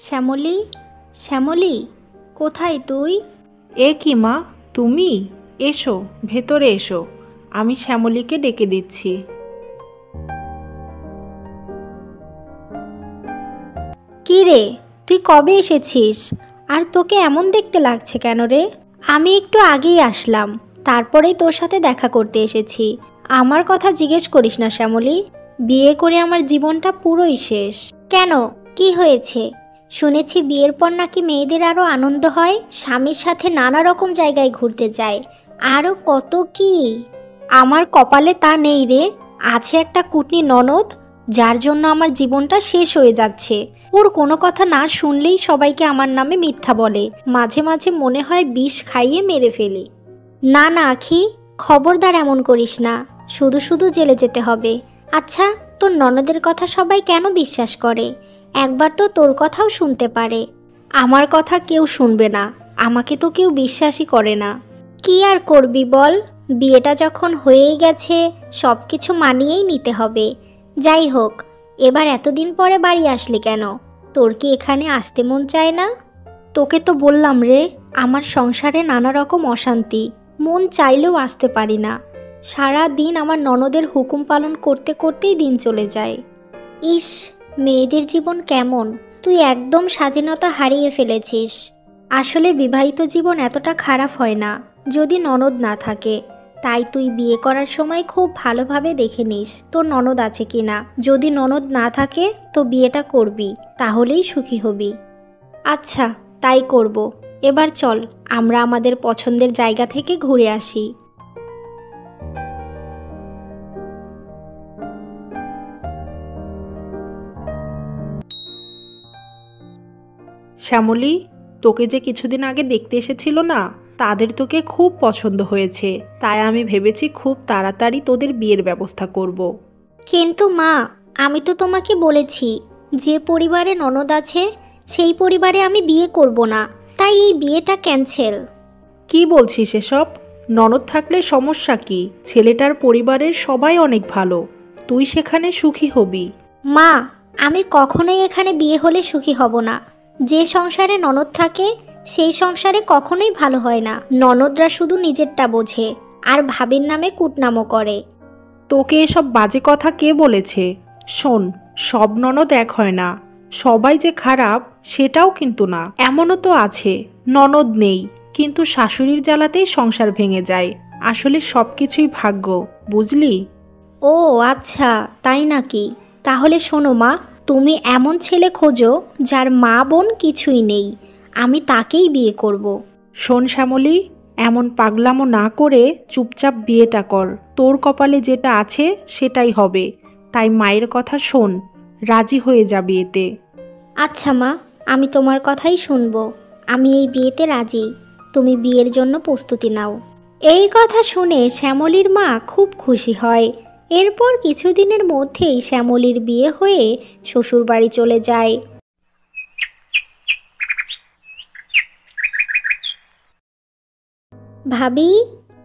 শ্যামলী, শ্যামলী, কোথায় তুই? এ কি মা, তুমি? এসো, ভেতরে এসো। আমি শ্যামলীকে ডেকে দিচ্ছি। কি রে, তুই কবে এসেছিস? আর তোকে এমন দেখতে লাগছে কেন রে? আমি একটু আগেই আসলাম, তারপরেই তোর সাথে দেখা করতে এসেছি। আমার কথা জিজ্ঞেস করিস না শ্যামলী, বিয়ে করে আমার জীবনটা পুরোই শেষ। কেন, কি হয়েছে? শুনেছি বিয়ের পর নাকি মেয়েদের আরও আনন্দ হয়, স্বামীর সাথে নানা রকম জায়গায় ঘুরতে যায়, আরও কত কি। আমার কপালে তা নেই রে। আছে একটা কুটনি ননদ, যার জন্য আমার জীবনটা শেষ হয়ে যাচ্ছে। ওর কোনো কথা না শুনলেই সবাইকে আমার নামে মিথ্যা বলে, মাঝে মাঝে মনে হয় বিষ খাইয়ে মেরে ফেলি। না না আখি, খবরদার এমন করিস না, শুধু শুধু জেলে যেতে হবে। আচ্ছা, তোর ননদের কথা সবাই কেন বিশ্বাস করে? একবার তো তোর কথাও শুনতে পারে। আমার কথা কেউ শুনবে না, আমাকে তো কেউ বিশ্বাসই করে না। কি আর করবি বল, বিয়েটা যখন হয়েই গেছে সব কিছু মানিয়েই নিতে হবে। যাই হোক, এবার এতদিন পরে বাড়ি আসলি কেন? তোর কি এখানে আসতে মন চায় না? তোকে তো বললাম রে, আমার সংসারে নানা রকম অশান্তি, মন চাইলেও আসতে পারি না। সারা দিন আমার ননদের হুকুম পালন করতে করতেই দিন চলে যায়। ইস, মেয়েদের জীবন কেমন! তুই একদম স্বাধীনতা হারিয়ে ফেলেছিস। আসলে বিবাহিত জীবন এতটা খারাপ হয় না যদি ননদ না থাকে। তাই তুই বিয়ে করার সময় খুব ভালোভাবে দেখে নিস তোর ননদ আছে কিনা। যদি ননদ না থাকে তো বিয়েটা করবি, তাহলেই সুখী হবি। আচ্ছা, তাই করব। এবার চল, আমরা আমাদের পছন্দের জায়গা থেকে ঘুরে আসি। শ্যামলী, তোকে যে কিছুদিন আগে দেখতে এসেছিল না, তাদের তোকে খুব পছন্দ হয়েছে। তাই আমি ভেবেছি খুব তাড়াতাড়ি তোদের বিয়ের ব্যবস্থা করব। কিন্তু মা, আমি তো তোমাকে বলেছি যে পরিবারে ননদ আছে সেই পরিবারে আমি বিয়ে করব না, তাই এই বিয়েটা ক্যান্সেল। কি বলছিস এসব? ননদ থাকলে সমস্যা কি? ছেলেটার পরিবারের সবাই অনেক ভালো, তুই সেখানে সুখী হবি। মা, আমি কখনোই এখানে বিয়ে হলে সুখী হব না। যে সংসারে ননদ থাকে সেই সংসারে কখনোই ভালো হয় না। ননদরা শুধু নিজেরটা বোঝে আর ভাবির নামে কুটনামো করে। তোকে এসব বাজে কথা কে বলেছে? শোন, সব ননদ এক হয় না। সবাই যে খারাপ সেটাও কিন্তু না। এমনও তো আছে ননদ নেই, কিন্তু শাশুড়ির জ্বালাতেই সংসার ভেঙে যায়। আসলে সব কিছুই ভাগ্য, বুঝলি? ও আচ্ছা, তাই নাকি? তাহলে শোনো মা, তুমি এমন ছেলে খোঁজো যার মা বোন কিছুই নেই, আমি তাকেই বিয়ে করব। শোন শ্যামলী, এমন পাগলামো না করে চুপচাপ বিয়েটা কর। তোর কপালে যেটা আছে সেটাই হবে। তাই মায়ের কথা শোন, রাজি হয়ে যা বিয়েতে। আচ্ছা মা, আমি তোমার কথাই শুনবো। আমি এই বিয়েতে রাজি, তুমি বিয়ের জন্য প্রস্তুতি নাও। এই কথা শুনে শ্যামলীর মা খুব খুশি হয়। এরপর কিছুদিনের মধ্যেই শ্যামলীর বিয়ে হয়ে শ্বশুরবাড়ি চলে যায়। ভাবি,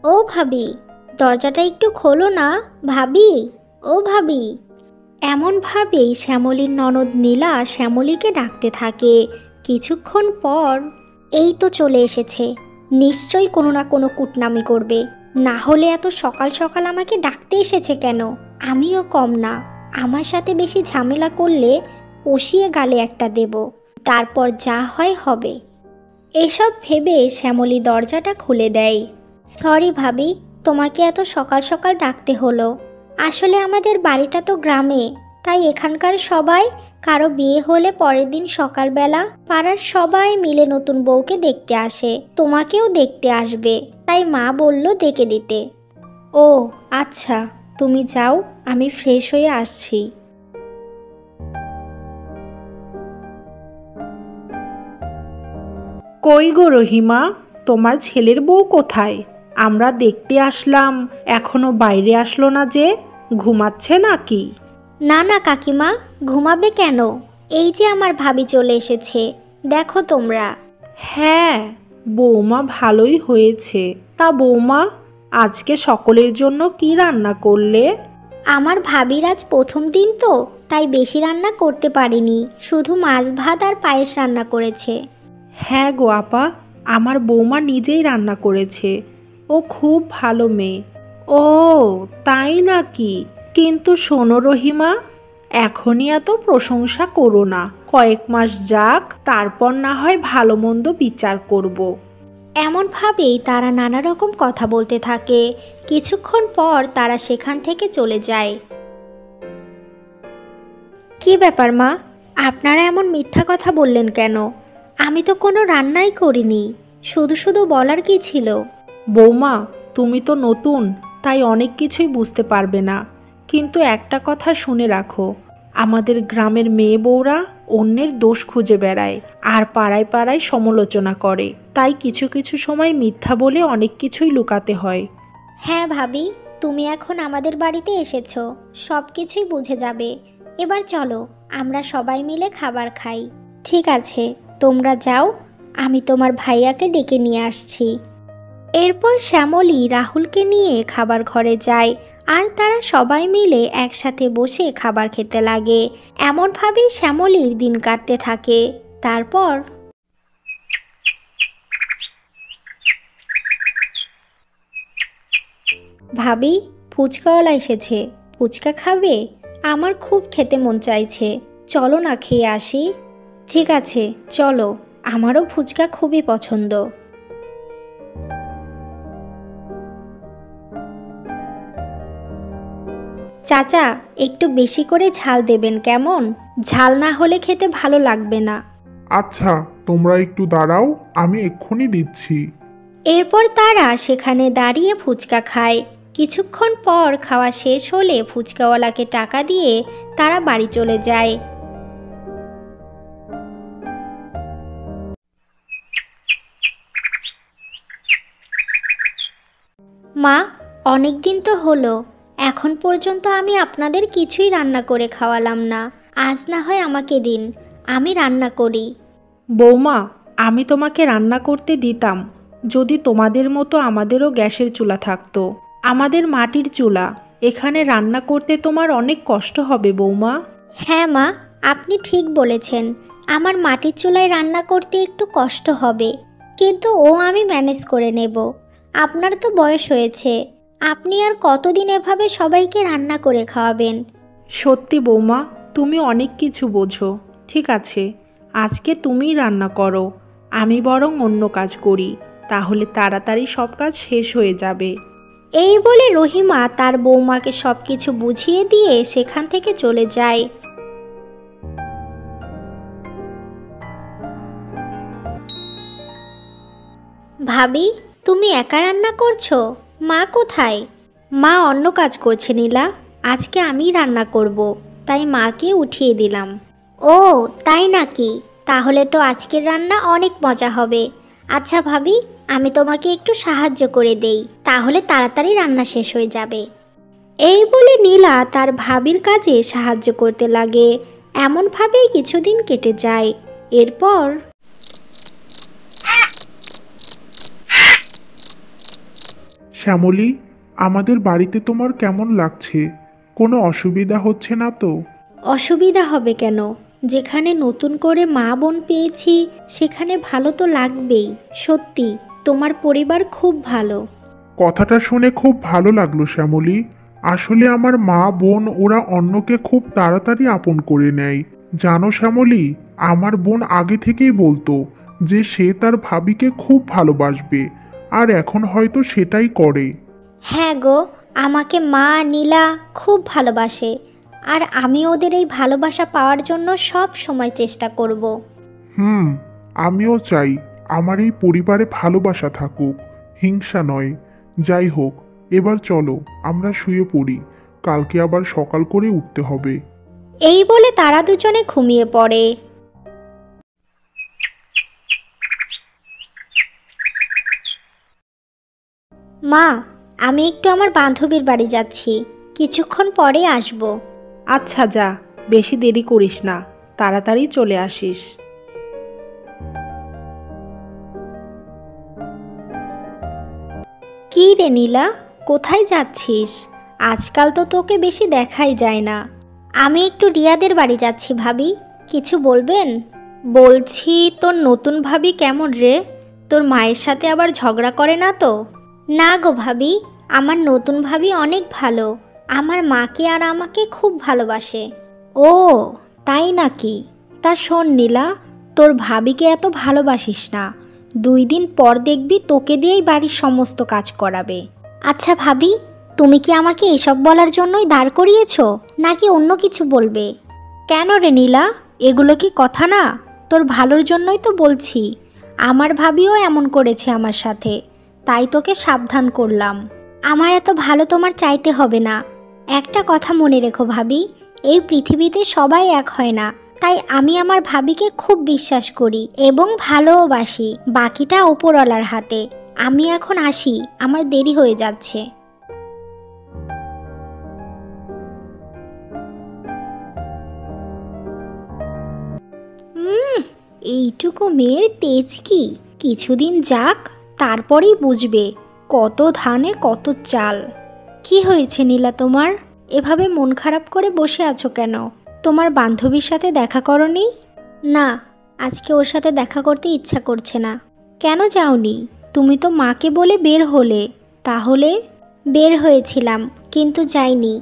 ও ভাবি, দরজাটা একটু খোলো না। ভাবি, ও ভাবি। এমনভাবেই শ্যামলীর ননদ নীলা শ্যামলীকে ডাকতে থাকে। কিছুক্ষণ পর, এই তো চলে এসেছে, নিশ্চয়ই কোনো না কোনো কুটনামি করবে। না হলে এত সকাল সকাল আমাকে ডাকতে এসেছে কেন? আমিও কম না, আমার সাথে বেশি ঝামেলা করলে কষিয়ে গালে একটা দেব, তারপর যা হয় হবে। এসব ভেবে শ্যামলী দরজাটা খুলে দেয়। সরি ভাবি, তোমাকে এত সকাল সকাল ডাকতে হলো। আসলে আমাদের বাড়িটা তো গ্রামে, তাই এখানকার সবাই কারো বিয়ে হলে পরের দিন সকালবেলা পাড়ার সবাই মিলে নতুন বউকে দেখতে আসে। তোমাকেও দেখতে আসবে, তাই মা বলল ডেকে দিতে। ও আচ্ছা, তুমি যাও, আমি ফ্রেশ হয়ে আসছি। কই গো রহিমা, তোমার ছেলের বউ কোথায়? আমরা দেখতে আসলাম, এখনো বাইরে আসলো না যে? ঘুমাচ্ছে নাকি? না না কাকিমা, ঘুমাবে কেন? এই যে আমার ভাবি চলে এসেছে, দেখো তোমরা। হ্যাঁ, বৌমা ভালোই হয়েছে। তা বৌমা, আজকে সকলের জন্য কি রান্না করলে? আমার ভাবির আজ প্রথম দিন তো, তাই বেশি রান্না করতে পারিনি, শুধু মাছ ভাত আর পায়েস রান্না করেছে। হ্যাঁ গো আপা, আমার বৌমা নিজেই রান্না করেছে। ও খুব ভালো মেয়ে। ও তাই নাকি? কিন্তু শোনো রহিমা, এখনই এত প্রশংসা করো না। কয়েক মাস যাক, তারপর না হয় ভালো মন্দ বিচার করব। এমনভাবেই তারা নানা রকম কথা বলতে থাকে। কিছুক্ষণ পর তারা সেখান থেকে চলে যায়। কি ব্যাপার মা, আপনারা এমন মিথ্যা কথা বললেন কেন? আমি তো কোনো রান্নাই করিনি, শুধু শুধু বলার কি ছিল? বৌমা, তুমি তো নতুন, তাই অনেক কিছুই বুঝতে পারবে না। কিন্তু একটা কথা শুনে রাখো, আমাদের গ্রামের মেয়ে বউরা অন্যের দোষ খুঁজে বেড়ায় আর পাড়ায় পাড়ায় সমালোচনা করে। তাই কিছু কিছু সময় মিথ্যা বলে অনেক কিছুই লুকাতে হয়। হ্যাঁ ভাবি, তুমি এখন আমাদের বাড়িতে এসেছো, সব কিছুই বুঝে যাবে। এবার চলো, আমরা সবাই মিলে খাবার খাই। ঠিক আছে, তোমরা যাও, আমি তোমার ভাইয়াকে ডেকে নিয়ে আসছি। এরপর শ্যামলী রাহুলকে নিয়ে খাবার ঘরে যায় আর তারা সবাই মিলে একসাথে বসে খাবার খেতে লাগে। এমনভাবেই শ্যামলীর দিন কাটতে থাকে। তারপর ভাবি, ফুচকাওয়ালা এসেছে, ফুচকা খাবে? আমার খুব খেতে মন চাইছে, চলো না খেয়ে আসি। ঠিক আছে চলো, আমারও ফুচকা খুবই পছন্দ। চাচা, একটু বেশি করে ঝাল দেবেন কেমন? ঝাল না হলে খেতে ভালো লাগবে না। আচ্ছা, তোমরা একটু দাঁড়াও, আমি এক্ষুনি দিচ্ছি। এরপর তারা সেখানে দাঁড়িয়ে ফুচকা খায়। কিছুক্ষণ পর খাওয়া শেষ হলে ফুচকাওয়ালাকে টাকা দিয়ে তারা বাড়ি চলে যায়। মা, অনেক দিন তো হলো, এখন পর্যন্ত আমি আপনাদের কিছুই রান্না করে খাওয়ালাম না। আজ না হয় আমাকে দিন, আমি রান্না করি। বৌমা, আমি তোমাকে রান্না করতে দিতাম যদি তোমাদের মতো আমাদেরও গ্যাসের চুলা থাকতো। আমাদের মাটির চুলা, এখানে রান্না করতে তোমার অনেক কষ্ট হবে বৌমা। হ্যাঁ মা, আপনি ঠিক বলেছেন, আমার মাটির চুলায় রান্না করতে একটু কষ্ট হবে, কিন্তু আমি ম্যানেজ করে নেব। আপনার তো বয়স হয়েছে, আপনি আর কতদিন এভাবে সবাইকে রান্না করে খাওয়াবেন? সত্যি বৌমা, তুমি অনেক কিছু বোঝো। ঠিক আছে, আজকে তুমিই রান্না করো, আমি বরং অন্য কাজ করি, তাহলে তাড়াতাড়ি সব কাজ শেষ হয়ে যাবে। এই বলে রহিমা তার বৌমাকে সব কিছু বুঝিয়ে দিয়ে সেখান থেকে চলে যায়। ভাবি, তুমি একা রান্না করছো? মা কোথায়? মা অন্য কাজ করছে নীলা, আজকে আমি রান্না করব, তাই মাকে উঠিয়ে দিলাম। ও তাই নাকি? তাহলে তো আজকের রান্না অনেক মজা হবে। আচ্ছা ভাবি, আমি তোমাকে একটু সাহায্য করে দেই, তাহলে তাড়াতাড়ি রান্না শেষ হয়ে যাবে। এই বলে নীলা তার ভাবির কাজে সাহায্য করতে লাগে। এমনভাবেই কিছুদিন কেটে যায়। এরপর শ্যামলী, আমাদের বাড়িতে তোমার কেমন লাগছে? কোনো অসুবিধা হচ্ছে না তো? অসুবিধা হবে কেন? যেখানে নতুন করে মা বোন পেয়েছি সেখানে ভালো তো লাগবেই। সত্যি তোমার পরিবার খুব ভালো। কথাটা শুনে খুব ভালো লাগলো শ্যামলী। আসলে আমার মা বোন ওরা অন্যকে খুব তাড়াতাড়ি আপন করে নেয়। জানো শ্যামলী, আমার বোন আগে থেকেই বলতো যে সে তার ভাবিকে খুব ভালোবাসবে, আর এখন হয়তো সেটাই করে। হ্যাঁ গো, আমাকে মা নীলা খুব ভালোবাসে, আর আমি ওদের এই ভালোবাসা পাওয়ার জন্য সব সময় চেষ্টা করব। আমিও চাই আমার এই পরিবারে ভালোবাসা থাকুক, হিংসা নয়। যাই হোক, এবার চলো আমরা শুয়ে পড়ি, কালকে আবার সকাল করে উঠতে হবে। এই বলে তারা দুজনে ঘুমিয়ে পড়ে। মা, আমি একটু আমার বান্ধবীর বাড়ি যাচ্ছি, কিছুক্ষণ পরে আসব। আচ্ছা যা, বেশি দেরি করিস না, তাড়াতাড়ি চলে আসিস। কি রে নীলা, কোথায় যাচ্ছিস? আজকাল তো তোকে বেশি দেখাই যায় না। আমি একটু রিয়াদের বাড়ি যাচ্ছি ভাবি, কিছু বলবেন? বলছি তোর নতুন ভাবি কেমন রে? তোর মায়ের সাথে আবার ঝগড়া করে না তো? না গো ভাবি, আমার নতুন ভাবি অনেক ভালো, আমার মাকে আর আমাকে খুব ভালোবাসে। ও তাই নাকি? তা শোন নীলা, তোর ভাবিকে এত ভালোবাসিস না, 2 দিন পর দেখবি তোকে দিয়েই বাড়ির সমস্ত কাজ করাবে। আচ্ছা ভাবি, তুমি কি আমাকে এসব বলার জন্যই দাঁড় করিয়েছো, নাকি অন্য কিছু বলবে? কেন রে নীলা, এগুলো কি কথা না? তোর ভালোর জন্যই তো বলছি। আমার ভাবিও এমন করেছে আমার সাথে, তাই তোকে সাবধান করলাম। আমার এত ভালো তোমার চাইতে হবে না। একটা কথা মনে রেখো ভাবি, এই পৃথিবীতে সবাই এক হয় না, তাই আমি আমার ভাবিকে খুব বিশ্বাস করি এবং ভালোবাসি। বাকিটা ওপরওয়ালার হাতে। আমি এখন আসি, আমার দেরি হয়ে যাচ্ছে। এইটুকু মেয়ের তেজ কি? কিছুদিন যাক, তারপরেই বুঝবে কত ধানে কত চাল। কি হয়েছে নীলা তোমার? এভাবে মন খারাপ করে বসে আছো কেন? তোমার বান্ধবীর সাথে দেখা করনি? না, আজকে ওর সাথে দেখা করতে ইচ্ছা করছে না। কেন যাওনি? তুমি তো মাকে বলে বের হলে। তাহলে? বের হয়েছিলাম, কিন্তু যাইনি।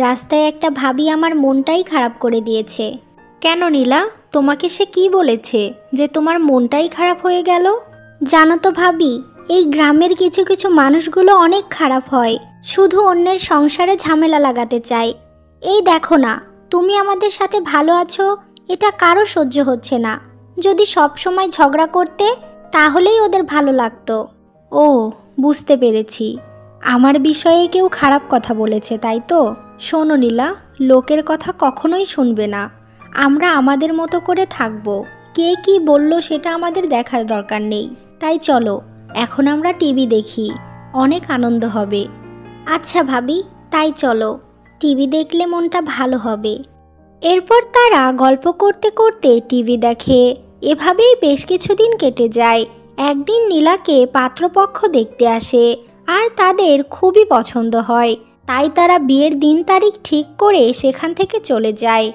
রাস্তায় একটা ভাবি আমার মনটাই খারাপ করে দিয়েছে। কেন নীলা, তোমাকে সে কি বলেছে যে তোমার মনটাই খারাপ হয়ে গেল? জানো তো ভাবি, এই গ্রামের কিছু কিছু মানুষগুলো অনেক খারাপ হয়, শুধু অন্যের সংসারে ঝামেলা লাগাতে চায়। এই দেখো না, তুমি আমাদের সাথে ভালো আছো, এটা কারো সহ্য হচ্ছে না। যদি সব সময় ঝগড়া করতে, তাহলেই ওদের ভালো লাগতো। ও, বুঝতে পেরেছি। আমার বিষয়ে কেউ খারাপ কথা বলেছে, তাই তো? শোনো নীলা, লোকের কথা কখনোই শুনবে না। আমরা আমাদের মতো করে থাকবো। কে কি বলল সেটা আমাদের দেখার দরকার নেই। তাই চলো, এখন আমরা টিভি দেখি, অনেক আনন্দ হবে। আচ্ছা ভাবি, তাই চলো, টিভি দেখলে মনটা ভালো হবে। এরপর তারা গল্প করতে করতে টিভি দেখে। এভাবেই বেশ কিছুদিন কেটে যায়। একদিন নীলাকে পাত্রপক্ষ দেখতে আসে, আর তাদের খুবই পছন্দ হয়। তাই তারা বিয়ের দিন তারিখ ঠিক করে সেখান থেকে চলে যায়।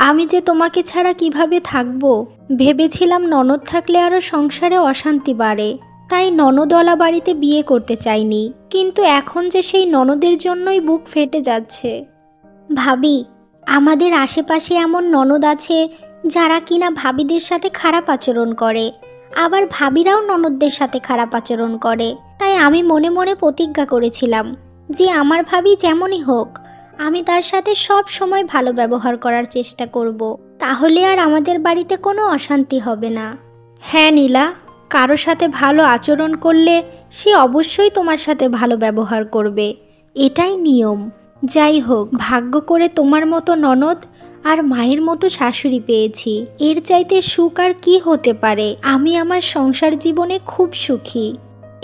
আমি যে তোমাকে ছাড়া কিভাবে থাকবো? ভেবেছিলাম ননদ থাকলে আরও সংসারে অশান্তি বাড়ে, তাই ননদওয়ালা বাড়িতে বিয়ে করতে চাইনি। কিন্তু এখন যে সেই ননদের জন্যই বুক ফেটে যাচ্ছে। ভাবি, আমাদের আশেপাশে এমন ননদ আছে যারা কিনা ভাবিদের সাথে খারাপ আচরণ করে, আবার ভাবিরাও ননদদের সাথে খারাপ আচরণ করে। তাই আমি মনে মনে প্রতিজ্ঞা করেছিলাম যে আমার ভাবি যেমনই হোক, আমি তার সাথে সব সময় ভালো ব্যবহার করার চেষ্টা করব। তাহলে আর আমাদের বাড়িতে কোনো অশান্তি হবে না। হ্যাঁ নীলা, কারো সাথে ভালো আচরণ করলে সে অবশ্যই তোমার সাথে ভালো ব্যবহার করবে, এটাই নিয়ম। যাই হোক, ভাগ্য করে তোমার মতো ননদ আর মায়ের মতো শাশুড়ি পেয়েছি। এর চাইতে সুখ আর কি হতে পারে? আমি আমার সংসার জীবনে খুব সুখী।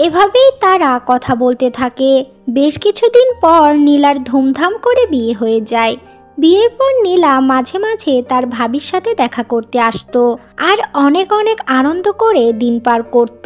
এভাবেই তারা কথা বলতে থাকে। বেশ কিছুদিন পর নীলার ধুমধাম করে বিয়ে হয়ে যায়। বিয়ের পর নীলা মাঝে মাঝে তার ভাবির সাথে দেখা করতে আসতো আর অনেক অনেক আনন্দ করে দিন পার করত।